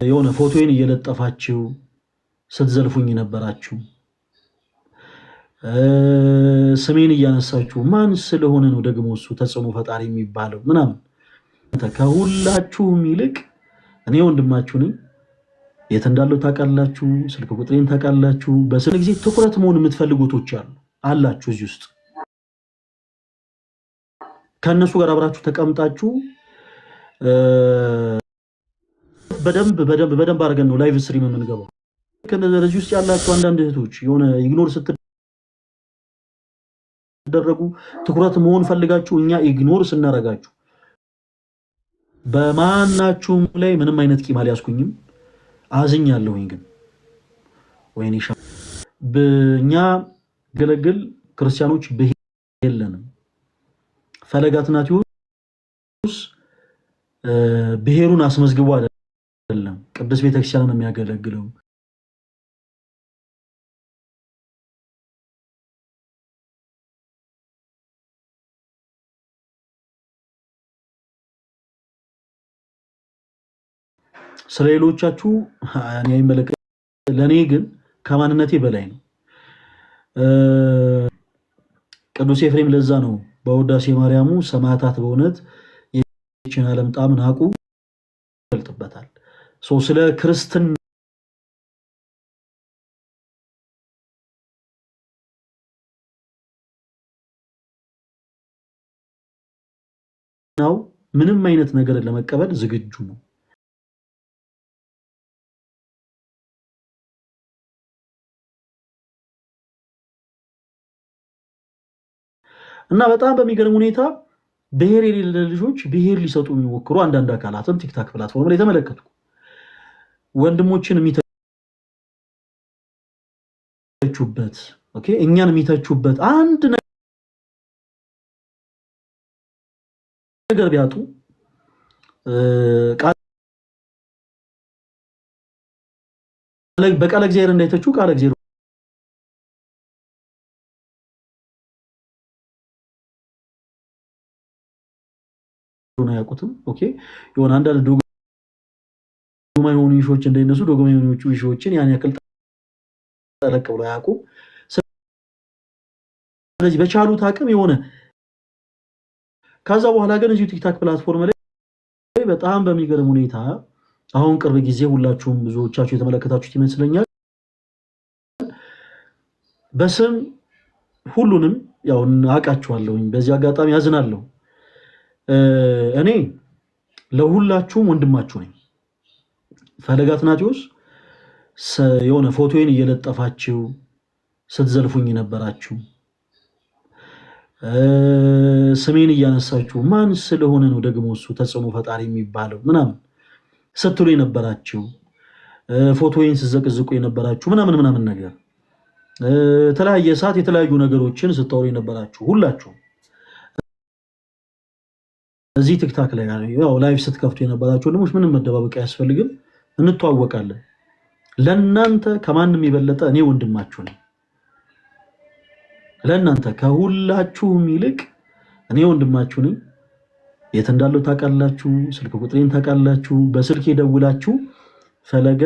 የሆነ ፎቶዬን እየለጠፋችሁ ስትዘልፉኝ ነበራችሁ። ስሜን እያነሳችሁ ማን ስለሆነ ነው ደግሞ እሱ ተጽዕኖ ፈጣሪ የሚባለው ምናምን። ከሁላችሁም ይልቅ እኔ ወንድማችሁ ነኝ። የት እንዳለው ታውቃላችሁ። ስልክ ቁጥሬን ታውቃላችሁ። በስነ ጊዜ ትኩረት መሆን የምትፈልጉቶች አላችሁ እዚህ ውስጥ ከነሱ ጋር አብራችሁ ተቀምጣችሁ በደንብ አድርገን ነው ላይቭ ስትሪም የምንገባው። ከነዚህ ውስጥ ያላችሁ አንዳንድ እህቶች የሆነ ኢግኖር ስትደረጉ ትኩረት መሆን ፈልጋችሁ እኛ ኢግኖር ስናረጋችሁ በማናችሁም ላይ ምንም አይነት ቂም አልያዝኩኝም፣ አዝኛለሁኝ። ግን ወይኔ በእኛ ገለግል ክርስቲያኖች ብሄር የለንም። ፈለገ አትናትዮስ ብሄሩን አስመዝግቦ አይደለም ቅዱስ ቤተክርስቲያንን የሚያገለግለው። ስለሌሎቻችሁ እኔ አይመለከት፣ ለኔ ግን ከማንነቴ በላይ ነው። ቅዱስ ኤፍሬም ለዛ ነው በውዳሴ ማርያሙ ሰማዕታት በእውነት የችን ዓለም ጣም ናቁ ይገልጥበታል። ስለ ክርስትናው ምንም አይነት ነገር ለመቀበል ዝግጁ ነው። እና በጣም በሚገርም ሁኔታ ብሄር የሌለ ልጆች ብሄር ሊሰጡ የሚሞክሩ አንዳንድ አካላትን ቲክታክ ፕላትፎርም ላይ ተመለከቱ። ወንድሞችን የሚተቹበት ኦኬ፣ እኛን የሚተቹበት አንድ ነገር ቢያጡ በቃለ እግዚአብሔር እንዳይተቹ ቃለ እግዚአብሔር ነው ያውቁትም። ኦኬ የሆነ አንዳንድ ዶግማ የሆኑ ኢሹዎች እንደነሱ ዶግማ የሆኑ ኢሹዎችን ያን ያክል ጠለቅ ብሎ አያውቁም። ስለዚህ በቻሉት አቅም የሆነ ከዛ በኋላ ግን እዚሁ ቲክታክ ፕላትፎርም ላይ በጣም በሚገርም ሁኔታ አሁን ቅርብ ጊዜ ሁላችሁም ብዙዎቻችሁ የተመለከታችሁት ይመስለኛል በስም ሁሉንም ያው አውቃችኋለሁኝ። በዚህ አጋጣሚ ያዝናለሁ። እኔ ለሁላችሁም ወንድማችሁ ነኝ። ፈለገ አትናትዮስ የሆነ ፎቶዬን እየለጠፋችሁ ስትዘልፉኝ ነበራችሁ። ስሜን እያነሳችሁ ማን ስለሆነ ነው ደግሞ እሱ ተጽዕኖ ፈጣሪ የሚባለው ምናምን ስትሉ የነበራችሁ፣ ፎቶዬን ስትዘቅዝቁ የነበራችሁ ምናምን ነገር የተለያየ ሰዓት የተለያዩ ነገሮችን ስታወሩ የነበራችሁ ሁላችሁ እዚህ ቲክታክ ላይ ያው ላይቭ ስትከፍቱ የነበራችሁ ወንድሞች ምንም መደባበቅ አያስፈልግም፣ እንተዋወቃለን። ለእናንተ ከማንም የበለጠ እኔ ወንድማችሁ ነኝ። ለእናንተ ከሁላችሁም ይልቅ እኔ ወንድማችሁ ነኝ። የት እንዳለው ታውቃላችሁ። ስልክ ቁጥሬን ታውቃላችሁ። በስልክ የደውላችሁ ፈለገ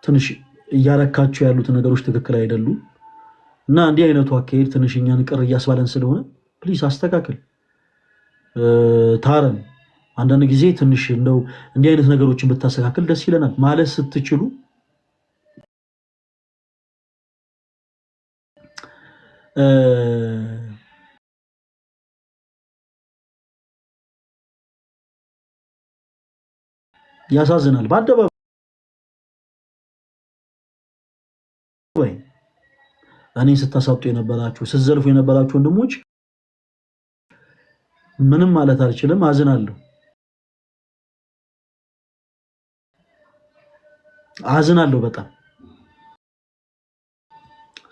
ትንሽ እያረካችሁ ያሉት ነገሮች ትክክል አይደሉም እና እንዲህ አይነቱ አካሄድ ትንሽ እኛን ቅር እያስባለን ስለሆነ ፕሊስ አስተካክል፣ ታረም። አንዳንድ ጊዜ ትንሽ እንደው እንዲህ አይነት ነገሮችን ብታስተካክል ደስ ይለናል ማለት ስትችሉ ያሳዝናል። በአደባባይ እኔ ስታሳጡ የነበራችሁ ስትዘልፉ የነበራችሁ ወንድሞች ምንም ማለት አልችልም፣ አዝናለሁ በጣም።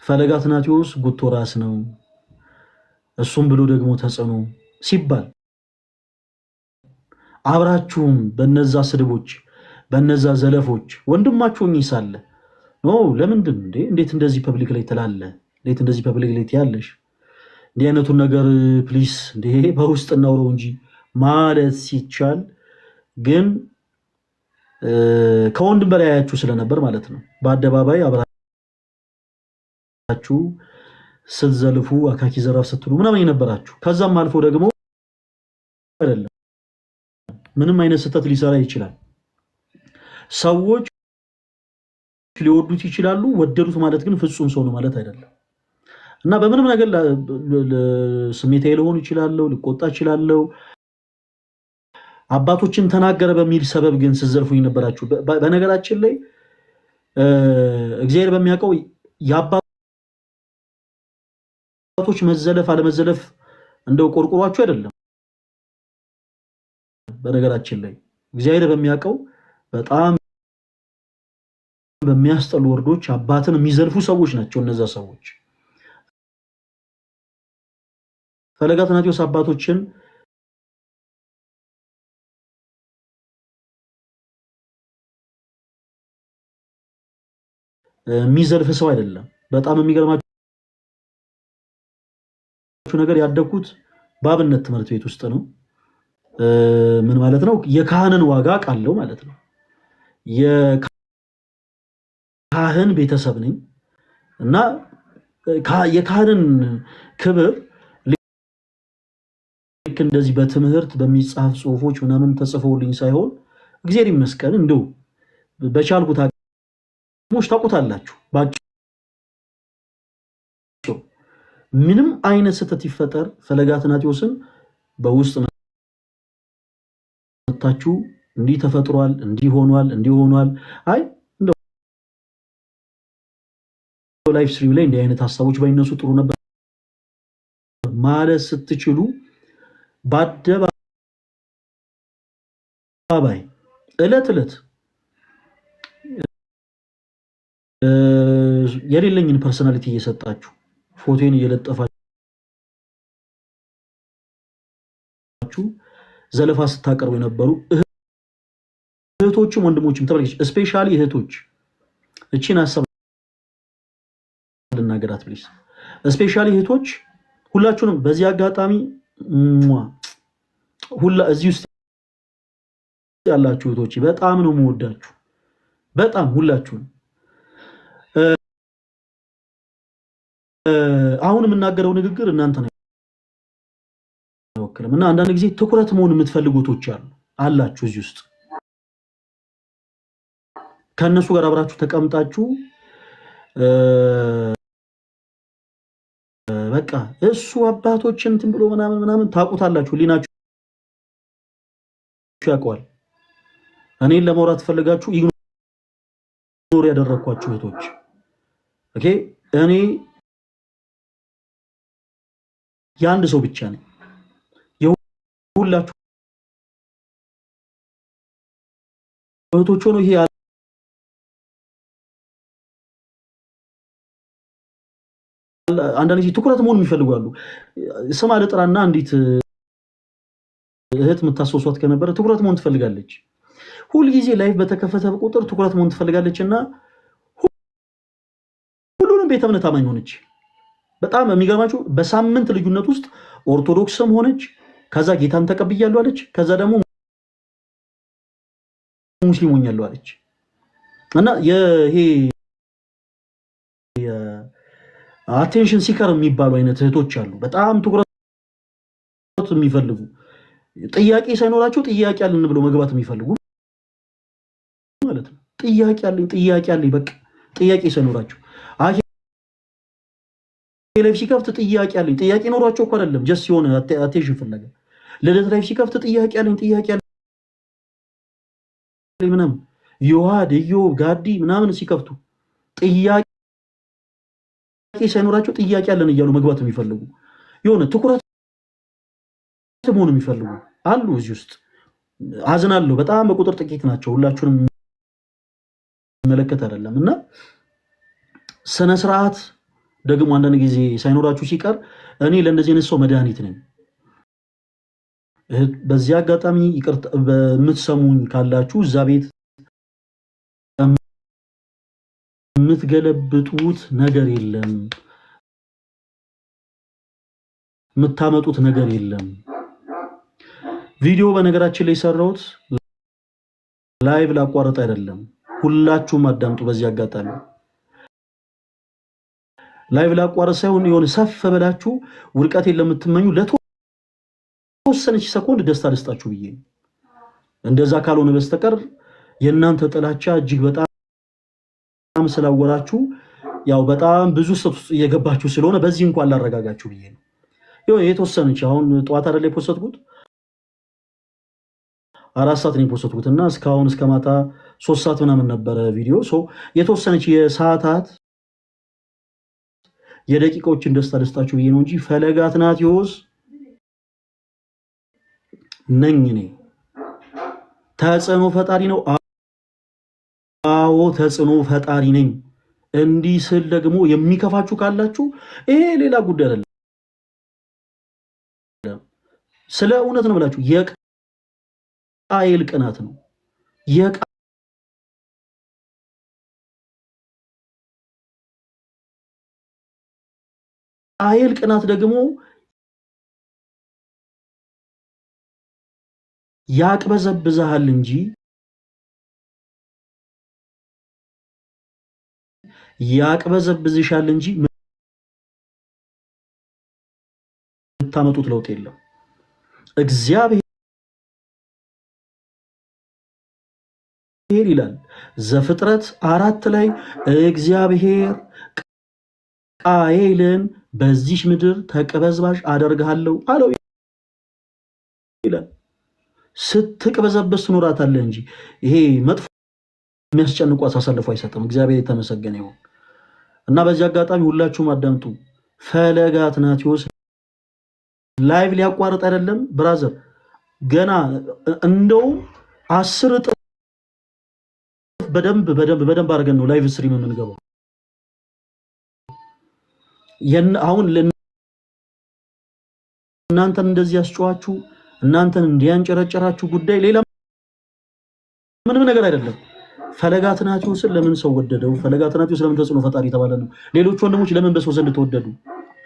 ፈለገ አትናትዮስ ጉቶ ራስ ነው እሱም ብሎ ደግሞ ተጽዕኖ ሲባል አብራችሁም በነዛ ስድቦች በነዛ ዘለፎች ወንድማችሁ ሳለ ነው። ለምንድን እንዴት እንደዚህ ፐብሊክ ላይ ትላለ? እንዴት እንደዚህ ፐብሊክ ላይ ትያለሽ? እንዲህ አይነቱን ነገር ፕሊስ በውስጥ እናውረው እንጂ ማለት ሲቻል ግን ከወንድም በላይ ያያችሁ ስለነበር ማለት ነው። በአደባባይ አብራችሁ ስትዘልፉ አካኪ ዘራፍ ስትሉ ምናምን የነበራችሁ ከዛም አልፎ ደግሞ አይደለም ምንም አይነት ስህተት ሊሰራ ይችላል። ሰዎች ሊወዱት ይችላሉ። ወደዱት ማለት ግን ፍጹም ሰው ነው ማለት አይደለም። እና በምንም ነገር ስሜታዊ ልሆን ይችላልው፣ ልቆጣ ይችላልው። አባቶችን ተናገረ በሚል ሰበብ ግን ስትዘልፉኝ ነበራችሁ። በነገራችን ላይ እግዚአብሔር በሚያውቀው የአባቶች መዘለፍ አለመዘለፍ እንደው ቆርቆሯችሁ አይደለም። በነገራችን ላይ እግዚአብሔር በሚያውቀው በጣም በሚያስጠሉ ወርዶች አባትን የሚዘልፉ ሰዎች ናቸው እነዛ ሰዎች። ፈለገ አትናቴዎስ አባቶችን የሚዘልፍ ሰው አይደለም። በጣም የሚገርማችሁ ነገር ያደኩት በአብነት ትምህርት ቤት ውስጥ ነው። ምን ማለት ነው? የካህንን ዋጋ ቃለው ማለት ነው። የካህን ቤተሰብ ነኝ እና የካህንን ክብር ልክ እንደዚህ በትምህርት በሚጻፍ ጽሁፎች ምናምን ተጽፈውልኝ ሳይሆን እግዚአብሔር ይመስገን እንደው በቻልኩት አቅሞች ታውቁታላችሁ። ምንም አይነት ስህተት ይፈጠር ፈለገ አትናቴዎስን በውስጥ መታችሁ እንዲህ ተፈጥሯል፣ እንዲህ ሆኗል፣ እንዲህ ሆኗል፣ አይ እንደው ላይፍ ስትሪም ላይ እንዲህ አይነት ሐሳቦች ባይነሱ ጥሩ ነበር ማለት ስትችሉ በአደባባይ እለት የሌለኝን ፐርሰናሊቲ እየሰጣችሁ ፎቶን እየለጠፋችሁ ዘለፋ ስታቀርቡ የነበሩ እህቶችም ወንድሞችም ተመልከች። ስፔሻሊ እህቶች እቺን ሐሳብ ልናገራት ፕሊዝ። ስፔሻሊ እህቶች ሁላችሁንም በዚህ አጋጣሚ እዚህ ውስጥ ያላችሁ እህቶች በጣም ነው የምወዳችሁ። በጣም ሁላችሁም። አሁን የምናገረው ንግግር እናንተ ነው አይወክልም። እና አንዳንድ ጊዜ ትኩረት መሆን የምትፈልጉቶች አላችሁ እዚህ ውስጥ ከነሱ ጋር አብራችሁ ተቀምጣችሁ በቃ እሱ አባቶችን እንትን ብሎ ምናምን ታውቁታላችሁ። ሊናችሁ ያውቀዋል። እኔን ለማውራት ፈልጋችሁ ኢግኖር ያደረኳችሁ እህቶች ኦኬ። እኔ የአንድ ሰው ብቻ ነኝ። የሁላችሁ እህቶች ሆኖ ይሄ አንዳንድ ጊዜ ትኩረት መሆን የሚፈልጉ አሉ። ስም አልጥራና እንዴት እህት የምታስወሷት ከነበረ ትኩረት መሆን ትፈልጋለች። ሁልጊዜ ላይፍ በተከፈተ ቁጥር ትኩረት መሆን ትፈልጋለችና ሁሉንም ቤተ እምነት አማኝ ሆነች። በጣም የሚገርማችሁ በሳምንት ልዩነት ውስጥ ኦርቶዶክስም ሆነች፣ ከዛ ጌታን ተቀብያለሁ አለች፣ ከዛ ደግሞ ሙስሊም ሆኛለሁ አለች። እና ይሄ አቴንሽን ሲከር የሚባሉ አይነት እህቶች አሉ። በጣም ትኩረት የሚፈልጉ ጥያቄ ሳይኖራቸው ጥያቄ አለን ብለው መግባት የሚፈልጉ ማለት ነው። ጥያቄ አለኝ በቃ ጥያቄ ሳይኖራቸው ላይፍ ሲከፍት ጥያቄ አለኝ። ጥያቄ ኖሯቸው እኮ አይደለም ጀስት የሆነ አቴንሽን ፍለጋ። ልደት ላይፍ ሲከፍት ጥያቄ አለኝ ምናምን ዮሐድ ኢዮብ ጋዲ ምናምን ሲከፍቱ ጥያቄ ሳይኖራቸው ጥያቄ አለን እያሉ መግባት የሚፈልጉ የሆነ ትኩረት መሆን የሚፈልጉ አሉ እዚህ ውስጥ። አዝናለሁ። በጣም በቁጥር ጥቂት ናቸው። ሁላችሁንም መለከት አይደለም። እና ስነ ስርዓት ደግሞ አንዳንድ ጊዜ ሳይኖራችሁ ሲቀር እኔ ለእንደዚህ አይነት ሰው መድኃኒት ነኝ። በዚህ አጋጣሚ ይቅርታ በምትሰሙኝ ካላችሁ እዛ ቤት የምትገለብጡት ነገር የለም፣ የምታመጡት ነገር የለም። ቪዲዮ በነገራችን ላይ ሰራሁት ላይቭ ላቋረጥ አይደለም፣ ሁላችሁም አዳምጡ። በዚህ አጋጣሚ ላይቭ ላቋረጥ ሳይሆን የሆነ ሰፍ ብላችሁ ውድቀቴን ለምትመኙ ለተወሰነች ሰኮንድ ደስታ ደስታችሁ ብዬ ነው። እንደዛ ካልሆነ በስተቀር የእናንተ ጥላቻ እጅግ በጣም ስላወራችሁ ያው በጣም ብዙ ሰው እየገባችሁ ስለሆነ በዚህ እንኳን ላረጋጋችሁ ብዬ ነው። የተወሰነች አሁን ጠዋት አይደል የፖስተትኩት 4 ሰዓት ነው የፖስተትኩት እና እስካሁን እስከ ማታ 3 ሰዓት ምናምን ነበረ ቪዲዮ። የተወሰነች የሰዓታት የደቂቃዎችን ደስታ ደስታችሁ ብዬ ነው እንጂ ፈለገ አትናትዮስ ነኝ እኔ። ተጽዕኖ ፈጣሪ ነው። አዎ ተጽዕኖ ፈጣሪ ነኝ። እንዲህ ስል ደግሞ የሚከፋችሁ ካላችሁ ይሄ ሌላ ጉዳይ አይደለም። ስለ እውነት ነው ብላችሁ የቃየል ቅናት ነው። የቃየል ቅናት ደግሞ ያቅበዘብዛል እንጂ ያቅበዘብዝሻል እንጂ የምታመጡት ለውጥ የለም። እግዚአብሔር ይላል ዘፍጥረት 4 ላይ እግዚአብሔር ቃየልን በዚህ ምድር ተቀበዝባዥ አደርግሃለሁ አለው ይላል። ስትቅበዘበዝ ትኖራታለህ እንጂ ይሄ መጥፎ የሚያስጨንቋት አሳልፎ አይሰጥም። እግዚአብሔር የተመሰገነ ይሁን እና በዚህ አጋጣሚ ሁላችሁም አዳምጡ። ፈለገ አትናትዮስ ላይቭ ሊያቋርጥ አይደለም ብራዘር፣ ገና እንደው 10 እጥፍ በደንብ አድርገን ነው ላይቭ ስትሪም የምንገባው። አሁን እናንተን እንደዚህ ያስጨዋችሁ እናንተን እንዲያንጨረጨራችሁ ጉዳይ ሌላ ምንም ነገር አይደለም። ፈለገ አትናትዮስን ለምን ሰው ወደደው? ፈለገ አትናትዮስ ለምን ተጽዕኖ ፈጣሪ ተባለ ነው? ሌሎች ወንድሞች ለምን በሰው ዘንድ ተወደዱ?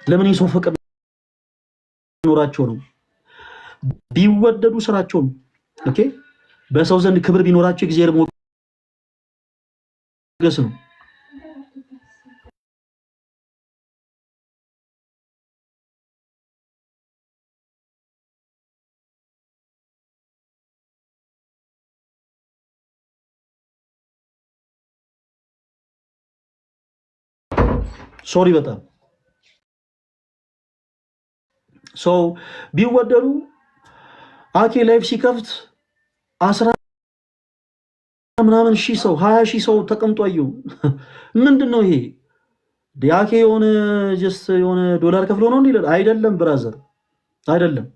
ለምን የሰው ፍቅር ኖራቸው ነው? ቢወደዱ ስራቸው ነው። ኦኬ በሰው ዘንድ ክብር ቢኖራቸው እግዚአብሔር ሞገስ ነው። ሶሪ በጣም ሰው ቢወደዱ አኬ ላይፍ ሲከፍት 10 ምናምን ሺህ ሰው 20 ሺህ ሰው ተቀምጦ አየው። ምንድነው ይሄ? ዲያኬ የሆነ ጀስት የሆነ ዶላር ከፍሎ ነው እንዴ? አይደለም ብራዘር አይደለም።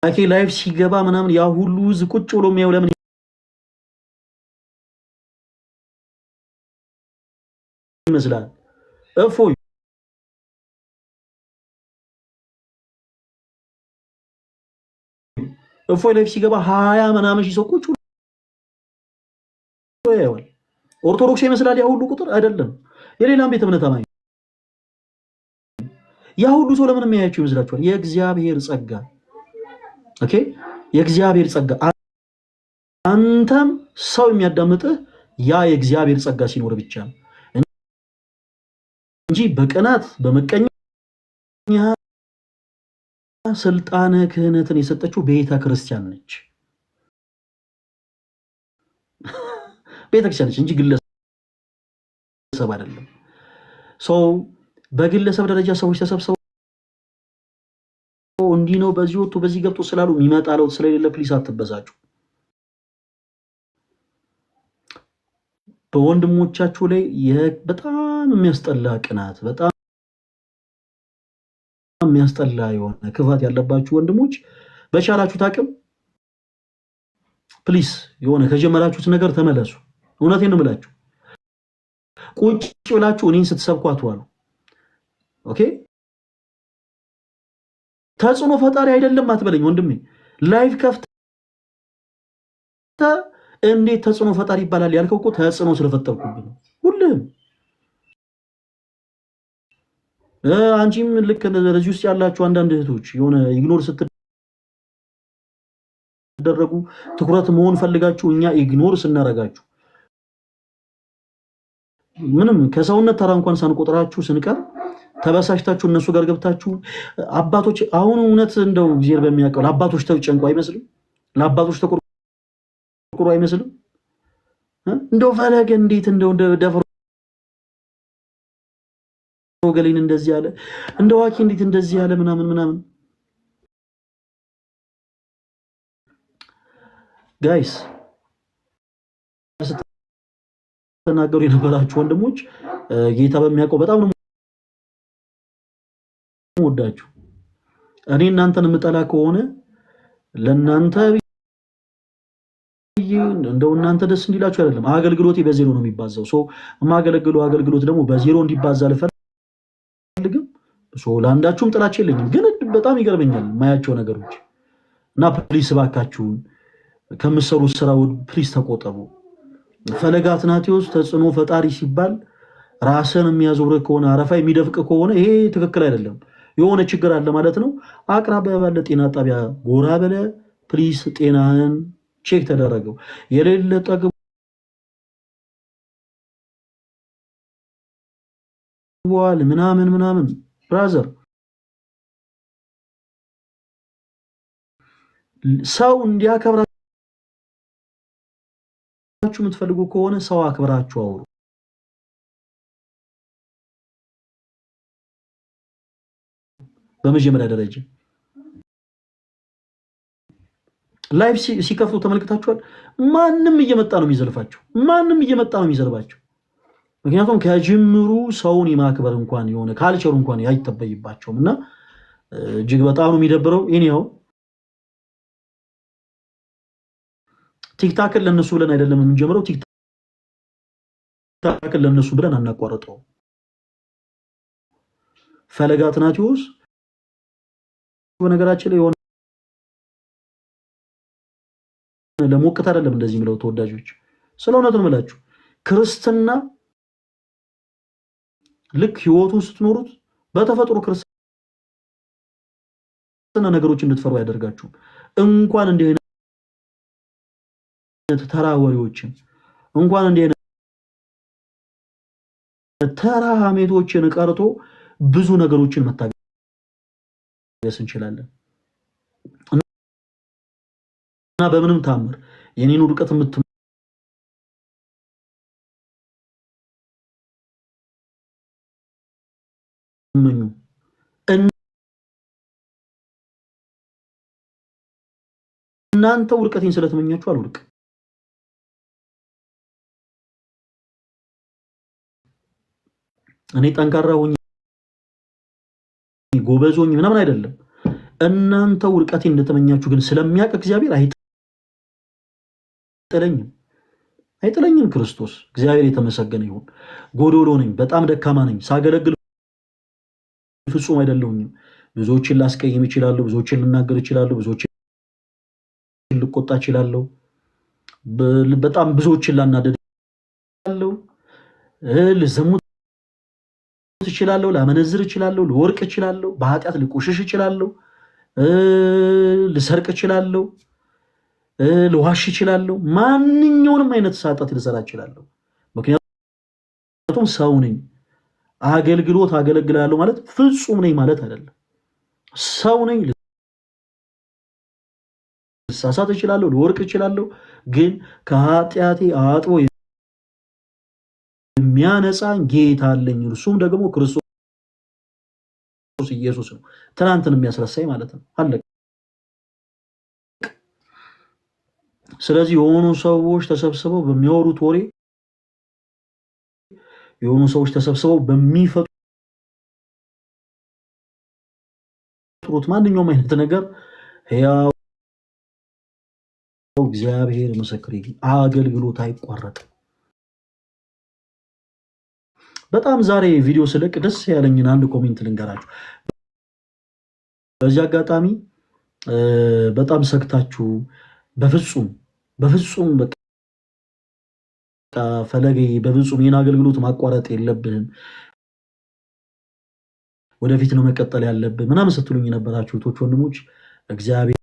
አኬ ላይፍ ሲገባ ምናምን ያ ሁሉ ቁጭ ብሎ የሚያው ለምን ይመስላል? እፎይ ላይፍ ሲገባ 20 ምናምን ሺህ ሰው ቁጭ ብሎ ያያል። ኦርቶዶክስ ይመስላል ያ ሁሉ ቁጥር አይደለም። የሌላም ቤተ እምነት አማኝ ያ ሁሉ ሰው ለምን የሚያያቸው ይመስላችኋል? የእግዚአብሔር ጸጋ ኦኬ፣ የእግዚአብሔር ጸጋ። አንተም ሰው የሚያዳምጥህ ያ የእግዚአብሔር ጸጋ ሲኖር ብቻ ነው እንጂ በቅናት በመቀኛ ስልጣነ ክህነትን የሰጠችው ቤተ ክርስቲያን ነች። ቤተ ክርስቲያን ነች እንጂ ግለሰብ አይደለም። ሰው በግለሰብ ደረጃ ሰዎች ተሰብስበው እንዲህ ነው በዚህ ወጥቶ በዚህ ገብቶ ስላሉ የሚመጣ ለውጥ ስለሌለ ፕሊስ አትበሳጩ። በወንድሞቻችሁ ላይ በጣም የሚያስጠላ ቅናት፣ በጣም የሚያስጠላ የሆነ ክፋት ያለባችሁ ወንድሞች በቻላችሁት አቅም ፕሊስ የሆነ ከጀመራችሁት ነገር ተመለሱ። እውነቴን ነው የምላችሁ። ቁጭ ብላችሁ እኔን ስትሰብኩ አትዋሉ። ኦኬ ተጽዕኖ ፈጣሪ አይደለም አትበለኝ ወንድሜ። ላይቭ ከፍተህ እንዴት ተጽዕኖ ፈጣሪ ይባላል ያልከው እኮ ተጽዕኖ ስለፈጠርኩብህ ነው። ሁሉም አንቺም ልክ እንደዚህ ውስጥ ያላችሁ አንዳንድ እህቶች የሆነ ኢግኖር ደረጉ ትኩረት መሆን ፈልጋችሁ እኛ ኢግኖር ስናረጋችሁ ምንም ከሰውነት ተራ እንኳን ሳንቆጥራችሁ ስንቀር ተበሳሽታችሁ እነሱ ጋር ገብታችሁ አባቶች አሁን እውነት እንደው እግዚአብሔር በሚያውቀው ለአባቶች ተጨንቆ አይመስልም? ለአባቶች ተቆርቆሮ አይመስልም? እንደው ፈለገ እንዴት እንደው ደፍሮ ገሊን እንደዚህ ያለ እንደው ዋኪ እንዴት እንደዚህ ያለ ምናምን ጋይስ ተናገሩ የነበራችሁ ወንድሞች ጌታ በሚያውቀው በጣም ነው ወዳችሁ። እኔ እናንተን የምጠላ ከሆነ ለናንተ እንደው እናንተ ደስ እንዲላችሁ አይደለም። አገልግሎቴ በዜሮ ነው የሚባዛው። የማገለግለው አገልግሎት ደግሞ በዜሮ እንዲባዛ አልፈልግም። ለአንዳችሁም ጥላቻ የለኝም። ግን በጣም ይገርመኛል ማያቸው ነገሮች እና ፕሊስ እባካችሁን ከምትሰሩት ስራ ፕሊስ ተቆጠቡ። ፈለገ አትናቴዎስ ተጽዕኖ ፈጣሪ ሲባል ራስን የሚያዞር ከሆነ አረፋ የሚደፍቅ ከሆነ ይሄ ትክክል አይደለም። የሆነ ችግር አለ ማለት ነው። አቅራቢያ ባለ ጤና ጣቢያ ጎራ በለ ፕሊስ፣ ጤናህን ቼክ ተደረገው። የሌለ ጠግቧል ምናምን ብራዘር፣ ሰው እንዲያከብራችሁ የምትፈልጉ ከሆነ ሰው አክብራችሁ አውሩ። በመጀመሪያ ደረጃ ላይቭ ሲከፍቱ ተመልክታችኋል። ማንም እየመጣ ነው የሚዘልፋቸው፣ ማንም እየመጣ ነው የሚዘልባቸው። ምክንያቱም ከጅምሩ ሰውን የማክበር እንኳን የሆነ ካልቸሩ እንኳን አይተበይባቸውም እና እጅግ በጣም ነው የሚደብረው። እኔው ቲክታክን ለነሱ ብለን አይደለም የምንጀምረው፣ ቲክታክን ለነሱ ብለን አናቋርጠው። ፈለገ አትናቴዎስ በነገራችን ላይ የሆነ ለሞቅት አይደለም እንደዚህ የሚለው ተወዳጆች፣ ስለ እውነት ነው የምላችሁ። ክርስትና ልክ ህይወቱን ስትኖሩት በተፈጥሮ ክርስትና ነገሮች እንድትፈሩ ያደርጋችሁ። እንኳን እንዲህ አይነት ተራ ወሬዎችን እንኳን እንዲህ አይነት ተራ ሐሜቶችን ቀርቶ ብዙ ነገሮችን መታገስ እንችላለን እና በምንም ታምር የኔን ውድቀት የምትመኙ እናንተ ውድቀቴን ስለተመኛችሁ አልወድቅ። እኔ ጠንካራ ሆኜ ጎበዝ ሆኜ ምናምን አይደለም። እናንተ ውድቀቴን እንደተመኛችሁ ግን ስለሚያውቅ እግዚአብሔር አይጥለኝም። ክርስቶስ እግዚአብሔር የተመሰገነ ይሁን። ጎዶሎ ነኝ፣ በጣም ደካማ ነኝ። ሳገለግል ፍጹም አይደለሁኝም። ብዙዎችን ላስቀይም እችላለሁ፣ ብዙዎችን ልናገር እችላለሁ፣ ብዙዎችን ልቆጣ እችላለሁ፣ በጣም ብዙዎችን ላናደድ እችላለሁ፣ ልዘሙት እችላለሁ፣ ላመነዝር እችላለሁ፣ ልወርቅ እችላለሁ፣ በኃጢአት ልቆሽሽ እችላለሁ፣ ልሰርቅ እችላለሁ፣ ልዋሽ እችላለሁ፣ ማንኛውንም አይነት ሳጣት ልሰራ እችላለሁ። ምክንያቱም ሰው ነኝ። አገልግሎት አገለግላለሁ ማለት ፍጹም ነኝ ማለት አይደለም። ሰው ነኝ፣ ልሳሳት እችላለሁ፣ ልወርቅ እችላለሁ። ግን ከኃጢአቴ አጥቦ የሚያነጻኝ ጌታ አለኝ። እርሱም ደግሞ ክርስቶስ ኢየሱስ ነው። ትናንትን የሚያስረሳኝ ማለት ነው። አለቀ። ስለዚህ የሆኑ ሰዎች ተሰብስበው በሚያወሩት ወሬ፣ የሆኑ ሰዎች ተሰብስበው በሚፈጥሩት ማንኛውም አይነት ነገር ሕያው እግዚአብሔር ምስክሬ አገልግሎት አይቋረጥም። በጣም ዛሬ ቪዲዮ ስለቅ ደስ ያለኝን አንድ ኮሜንት ልንገራችሁ። በዚህ አጋጣሚ በጣም ሰግታችሁ በፍጹም በቃ ፈለገ በፍጹም ይህን አገልግሎት ማቋረጥ የለብህም ወደፊት ነው መቀጠል ያለብህ ምናምን ስትሉኝ የነበራችሁ እህቶች ወንድሞች፣ እግዚአብሔር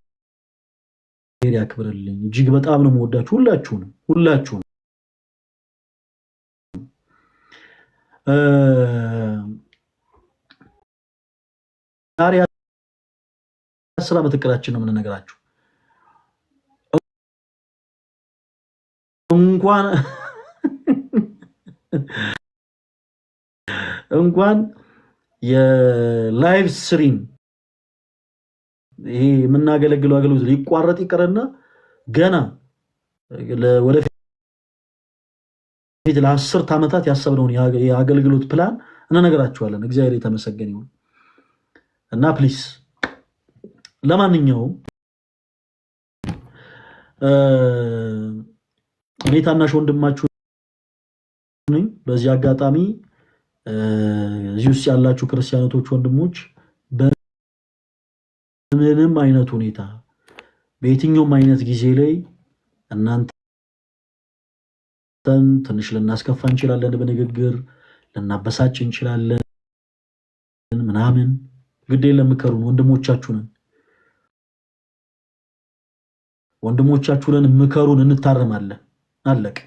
እግዚአብሔር ያክብርልኝ። እጅግ በጣም ነው የምወዳችሁ ሁላችሁንም። ዛሬ 10 ዓመት እቅዳችን ነው የምንነግራችሁ። እንኳን የላይቭ ስትሪም ይሄ የምናገለግለው አገልግሎት ሊቋረጥ ይቀርና ገና ወደፊት ለ10 ዓመታት ያሰብነውን የአገልግሎት ፕላን እንነግራችኋለን። እግዚአብሔር የተመሰገነ ይሁን እና ፕሊስ ለማንኛውም እኔ ታናሽ ወንድማችሁ ነኝ። በዚህ አጋጣሚ እዚህ ውስጥ ያላችሁ ክርስቲያኖች ወንድሞች በምንም አይነት ሁኔታ በየትኛውም አይነት ጊዜ ላይ እናንተን ትንሽ ልናስከፋ እንችላለን፣ በንግግር ልናበሳጭ እንችላለን ምናምን። ግድ የለም ምከሩን፣ ወንድሞቻችሁን ምከሩን፣ እንታረማለን። አለቀ።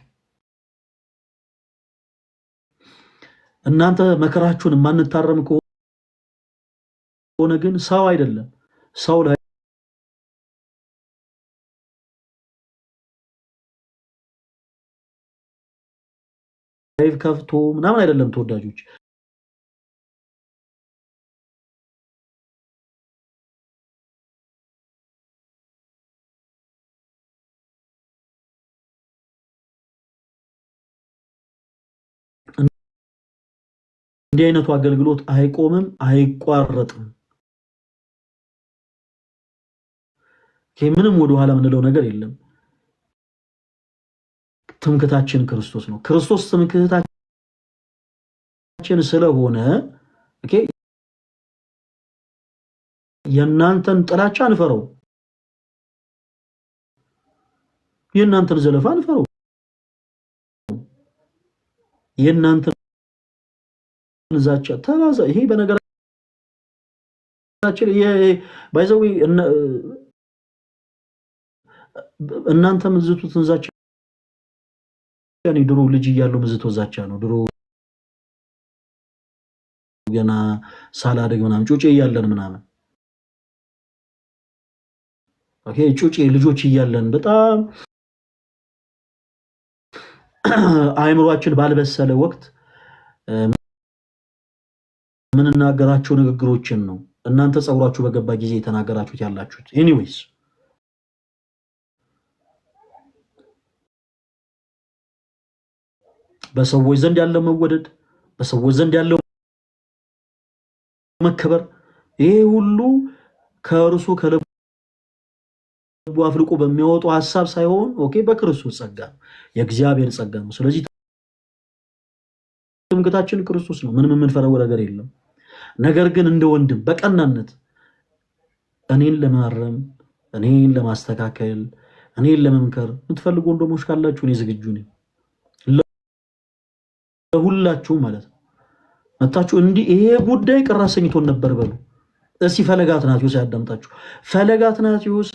እናንተ መከራችሁን ማንታረም ከሆነ ግን ሰው አይደለም ሰው ላይ ላይቭ ከፍቶ ምናምን አይደለም ተወዳጆች። እንዲህ አይነቱ አገልግሎት አይቆምም፣ አይቋረጥም። ምንም ወደ ኋላ የምንለው ነገር የለም። ትምክህታችን ክርስቶስ ነው። ክርስቶስ ትምክህታችን ስለሆነ የእናንተን ጥላቻ አንፈረው፣ የእናንተን ዘለፋ አንፈረው፣ የእናንተን ዛቻ ተራዛ። ይሄ በነገራችን ባይዘው እናንተ ምዝቱትን ዛቻ ያኔ ድሮ ልጅ እያለሁ ምዝቶ ዛቻ ነው። ድሮ ገና ሳላደግ ምናምን ጩጬ እያለን ምናምን ጩጬ ልጆች እያለን በጣም አእምሯችን ባልበሰለ ወቅት ምንናገራቸው ንግግሮችን ነው እናንተ ጸጉራችሁ በገባ ጊዜ የተናገራችሁት ያላችሁት። ኤኒዌይስ በሰዎች ዘንድ ያለው መወደድ፣ በሰዎች ዘንድ ያለው መከበር፣ ይሄ ሁሉ ከእርሱ ከልቡ አፍልቆ በሚያወጣው ሐሳብ ሳይሆን በክርስቶስ ጸጋ ነው፣ የእግዚአብሔር ጸጋ ነው። ስለዚህ ትምክህታችን ክርስቶስ ነው። ምንም የምንፈራው ነገር የለም። ነገር ግን እንደ ወንድም በቀናነት እኔን ለማረም፣ እኔን ለማስተካከል፣ እኔን ለመምከር የምትፈልጉ ወንድሞች ካላችሁ እኔ ዝግጁ ነኝ። ለሁላችሁ ማለት ነው። መጣችሁ እንዲህ ይሄ ጉዳይ ቅር አሰኝቶን ነበር በሉ። እስቲ ፈለገ አትናቴዎስ ያዳምጣችሁ። ፈለገ አትናቴዎስ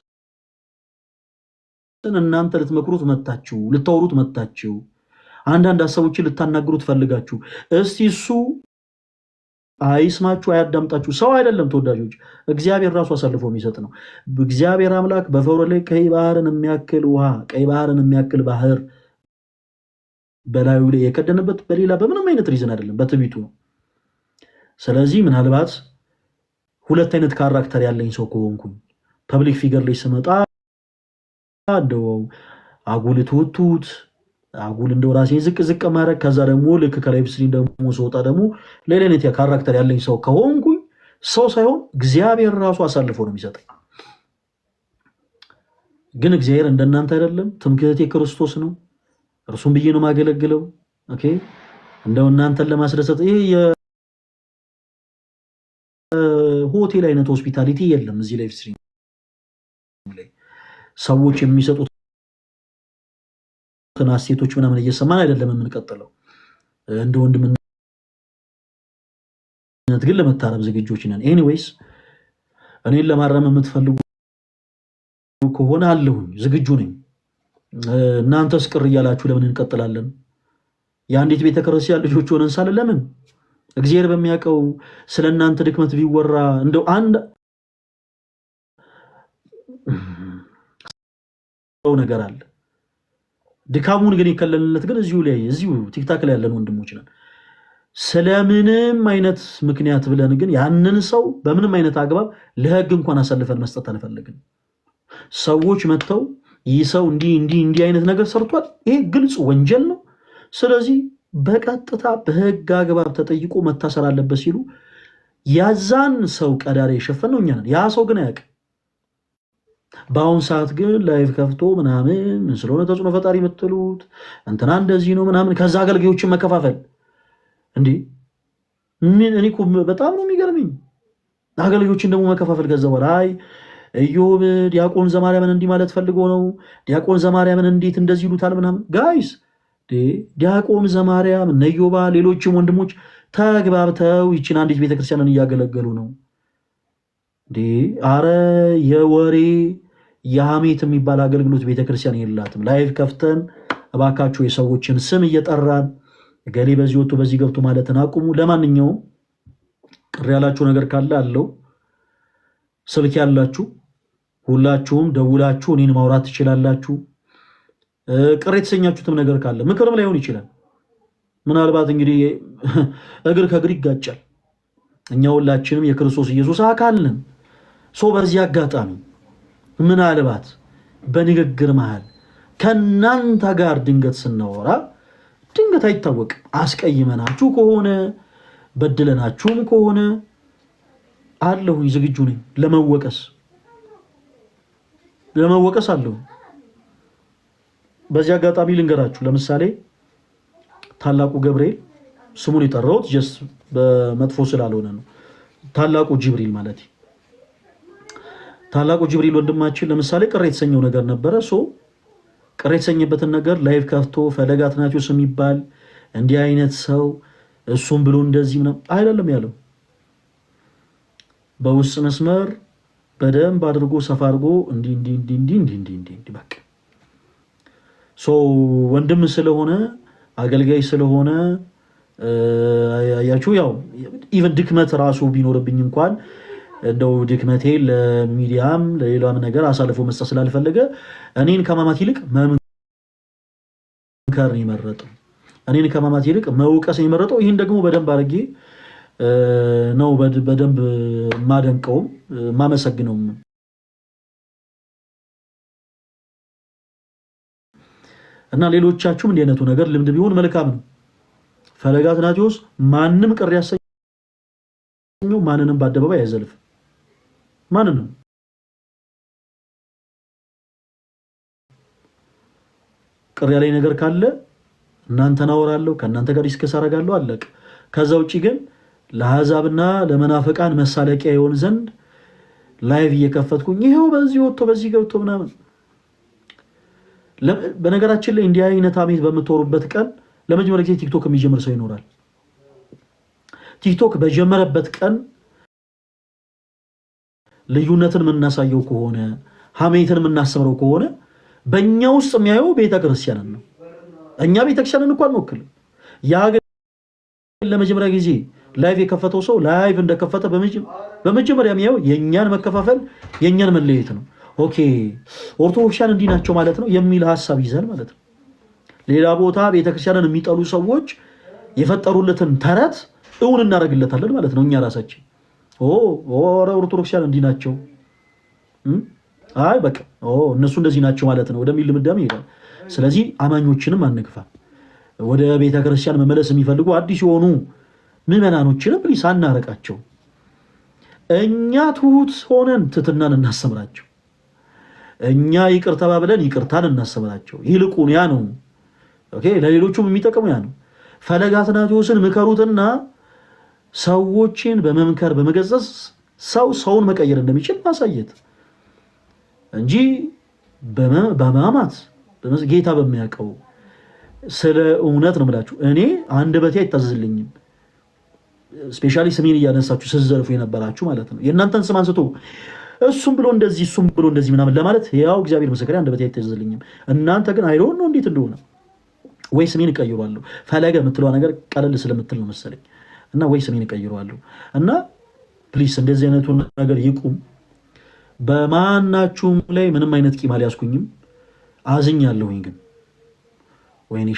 እናንተ ልትመክሩት መጣችሁ፣ ልታወሩት መጣችሁ፣ አንዳንድ ሐሳቦችን ልታናግሩት ፈልጋችሁ እስቲ እሱ አይስማችሁ፣ አያዳምጣችሁ። ሰው አይደለም ተወዳጆች፣ እግዚአብሔር ራሱ አሳልፎ የሚሰጥ ነው። እግዚአብሔር አምላክ በፈርዖን ላይ ቀይ ባህርን የሚያክል ውሃ፣ ቀይ ባህርን የሚያክል ባህር በላዩ ላይ የከደነበት በሌላ በምንም አይነት ሪዝን አይደለም፣ በትዕቢቱ ነው። ስለዚህ ምናልባት ሁለት አይነት ካራክተር ያለኝ ሰው ከሆንኩኝ ፐብሊክ ፊገር ላይ ስመጣ እንደው አጉል ትውቱት አጉል እንደው ራሴን ዝቅ ዝቅ ማድረግ፣ ከዛ ደግሞ ልክ ከላይቭ ስትሪም ደግሞ ስወጣ ደግሞ ሌላ አይነት ካራክተር ያለኝ ሰው ከሆንኩኝ ሰው ሳይሆን እግዚአብሔር ራሱ አሳልፎ ነው የሚሰጠኝ። ግን እግዚአብሔር እንደናንተ አይደለም። ትምክህቴ ክርስቶስ ነው። እርሱም ብዬ ነው ማገለግለው። እንደው እናንተን ለማስደሰት ይሄ የሆቴል አይነት ሆስፒታሊቲ የለም። እዚህ ላይቭ ስትሪም ላይ ሰዎች የሚሰጡት አስተያየቶች ምናምን እየሰማን አይደለም የምንቀጥለው። እንደ ወንድምነት ግን ለመታረም ዝግጆች ነን። ኤኒዌይስ እኔን ለማረም የምትፈልጉ ከሆነ አለሁኝ ዝግጁ ነኝ። እናንተስ ቅር እያላችሁ ለምን እንቀጥላለን? የአንዲት ቤተክርስቲያን ልጆች ሆነን ሳለ ለምን እግዚአብሔር በሚያውቀው ስለ እናንተ ድክመት ቢወራ እንደው አንድ ነገር አለ። ድካሙን ግን የከለልለት ግን እዚሁ ቲክታክ ላይ ያለን ወንድሞች ነን። ስለምንም አይነት ምክንያት ብለን ግን ያንን ሰው በምንም አይነት አግባብ ለህግ እንኳን አሳልፈን መስጠት አልፈለግን። ሰዎች መጥተው ይህ ሰው እንዲህ አይነት ነገር ሰርቷል፣ ይሄ ግልጽ ወንጀል ነው፣ ስለዚህ በቀጥታ በህግ አግባብ ተጠይቆ መታሰር አለበት ሲሉ ያዛን ሰው ቀዳዳ የሸፈነው እኛ ነን። ያ ሰው ግን አያውቅም። በአሁን ሰዓት ግን ላይቭ ከፍቶ ምናምን ስለሆነ ተጽዕኖ ፈጣሪ የምትሉት እንትና እንደዚህ ነው ምናምን ከዛ አገልጋዮችን መከፋፈል እንዴ! እኔ እኮ በጣም ነው የሚገርመኝ። አገልጋዮችን ደግሞ መከፋፈል ከዛ በኋላ አይ ኢዮብ ዲያቆን ዘማርያምን እንዲህ ማለት ፈልጎ ነው፣ ዲያቆን ዘማርያምን እንዴት እንደዚህ ይሉታል ምናምን። ጋይስ ዲያቆን ዘማርያም እነ ኢዮባ ሌሎችም ወንድሞች ተግባብተው ይችን አንዲት ቤተክርስቲያንን እያገለገሉ ነው። አረ የወሬ የሐሜት የሚባል አገልግሎት ቤተክርስቲያን የላትም። ላይቭ ከፍተን እባካችሁ የሰዎችን ስም እየጠራን ገሌ በዚህ ወጥቶ በዚህ ገብቶ ማለትን አቁሙ። ለማንኛውም ቅር ያላችሁ ነገር ካለ አለው ስልክ ያላችሁ ሁላችሁም ደውላችሁ እኔን ማውራት ትችላላችሁ። ቅር የተሰኛችሁትም ነገር ካለ ምክርም ላይሆን ይችላል። ምናልባት እንግዲህ እግር ከእግር ይጋጫል። እኛ ሁላችንም የክርስቶስ ኢየሱስ አካል ነን። በዚህ አጋጣሚ ምናልባት በንግግር መሃል ከናንተ ጋር ድንገት ስናወራ ድንገት አይታወቅም አስቀይመናችሁ ከሆነ በድለናችሁም ከሆነ አለሁኝ ዝግጁ ነኝ ለመወቀስ አለሁ። በዚህ አጋጣሚ ልንገራችሁ። ለምሳሌ ታላቁ ገብርኤል ስሙን የጠራሁት ጀስት በመጥፎ ስላልሆነ ነው። ታላቁ ጅብሪል ማለት ታላቁ ጅብሪል ወንድማችን ለምሳሌ ቅር የተሰኘው ነገር ነበረ። ቅር የተሰኘበትን ነገር ላይቭ ከፍቶ ፈለገ አትናቴዎስ የሚባል እንዲህ አይነት ሰው እሱም ብሎ እንደዚህ ምናምን አይደለም ያለው። በውስጥ መስመር በደንብ አድርጎ ሰፋ አድርጎ እንዲህ በቃ ወንድም ስለሆነ አገልጋይ ስለሆነ ያያችሁ ያው ኢቭን ድክመት ራሱ ቢኖርብኝ እንኳን እንደው ድክመቴ ለሚዲያም ለሌላም ነገር አሳልፎ መስጠት ስላልፈለገ እኔን ከማማት ይልቅ መምከር ይመረጠው፣ እኔን ከማማት ይልቅ መውቀስ ይመረጠው። ይህን ደግሞ በደንብ አድርጌ ነው በደንብ ማደንቀውም ማመሰግነውም። እና ሌሎቻችሁም እንዲህ አይነቱ ነገር ልምድ ቢሆን መልካም ነው። ፈለገ አትናቴዎስ ማንም ቅር ያሰኘው ማንንም በአደባባይ አይዘልፍ። ማንንም ቅር ያለኝ ነገር ካለ እናንተን አወራለሁ፣ ከእናንተ ጋር ዲስከስ አደርጋለሁ፣ አለቀ። ከዛ ውጪ ግን ለአሕዛብና ለመናፍቃን መሳለቂያ ይሆን ዘንድ ላይቭ እየከፈትኩኝ ይሄው በዚህ ወጥቶ በዚህ ገብቶ ምናምን። በነገራችን ላይ እንዲህ አይነት አሜት በምትወሩበት ቀን ለመጀመሪያ ጊዜ ቲክቶክ የሚጀምር ሰው ይኖራል። ቲክቶክ በጀመረበት ቀን ልዩነትን የምናሳየው ከሆነ ሐሜትን የምናስተምረው ከሆነ በእኛ ውስጥ የሚያየው ቤተክርስቲያንን ነው። እኛ ቤተክርስቲያንን እንኳን አንወክልም። ያ ግን ለመጀመሪያ ጊዜ ላይቭ የከፈተው ሰው ላይቭ እንደከፈተ በመጀመሪያ የሚያየው የእኛን መከፋፈል የእኛን መለየት ነው። ኦኬ ኦርቶዶክሳን እንዲህ ናቸው ማለት ነው የሚል ሀሳብ ይዘን ማለት ነው። ሌላ ቦታ ቤተክርስቲያንን የሚጠሉ ሰዎች የፈጠሩለትን ተረት እውን እናደርግለታለን ማለት ነው። እኛ ራሳችን ኦርቶዶክሳን እንዲህ ናቸው፣ አይ በቃ እነሱ እንደዚህ ናቸው ማለት ነው ወደሚል ልምዳሜ ይሄዳል። ስለዚህ አማኞችንም አንግፋ። ወደ ቤተክርስቲያን መመለስ የሚፈልጉ አዲስ የሆኑ ምዕመናኖችንም ፕሊስ አናረቃቸው። እኛ ትሁት ሆነን ትትናን እናስተምራቸው። እኛ ይቅር ተባብለን ይቅርታን እናስተምራቸው። ይልቁን ያ ነው ለሌሎቹም የሚጠቅሙ ያ ነው። ፈለገ አትናቴዎስን ምከሩትና ሰዎችን በመምከር በመገሰጽ ሰውን መቀየር እንደሚችል ማሳየት እንጂ በማማት ጌታ በሚያውቀው ስለ እውነት ነው የምላችሁ። እኔ አንደበቴ አይታዘዝልኝም። ስፔሻሊ ስሜን እያነሳችሁ ስትዘርፉ የነበራችሁ ማለት ነው። የእናንተን ስም አንስቶ እሱም ብሎ እንደዚህ ምናምን ለማለት ያው እግዚአብሔር ምስክሬ አንደበቴ አይተዝልኝም። እናንተ ግን አይሮን ነው እንዴት እንደሆነ ወይ ስሜን እቀይሯለሁ። ፈለገ የምትለዋ ነገር ቀለል ስለምትል ነው መሰለኝ እና ወይ ስሜን እቀይሯለሁ እና ፕሊስ እንደዚህ አይነቱ ነገር ይቁም። በማናችሁም ላይ ምንም አይነት ቂም አልያዝኩኝም። አዝኛለሁኝ ግን ወይኔ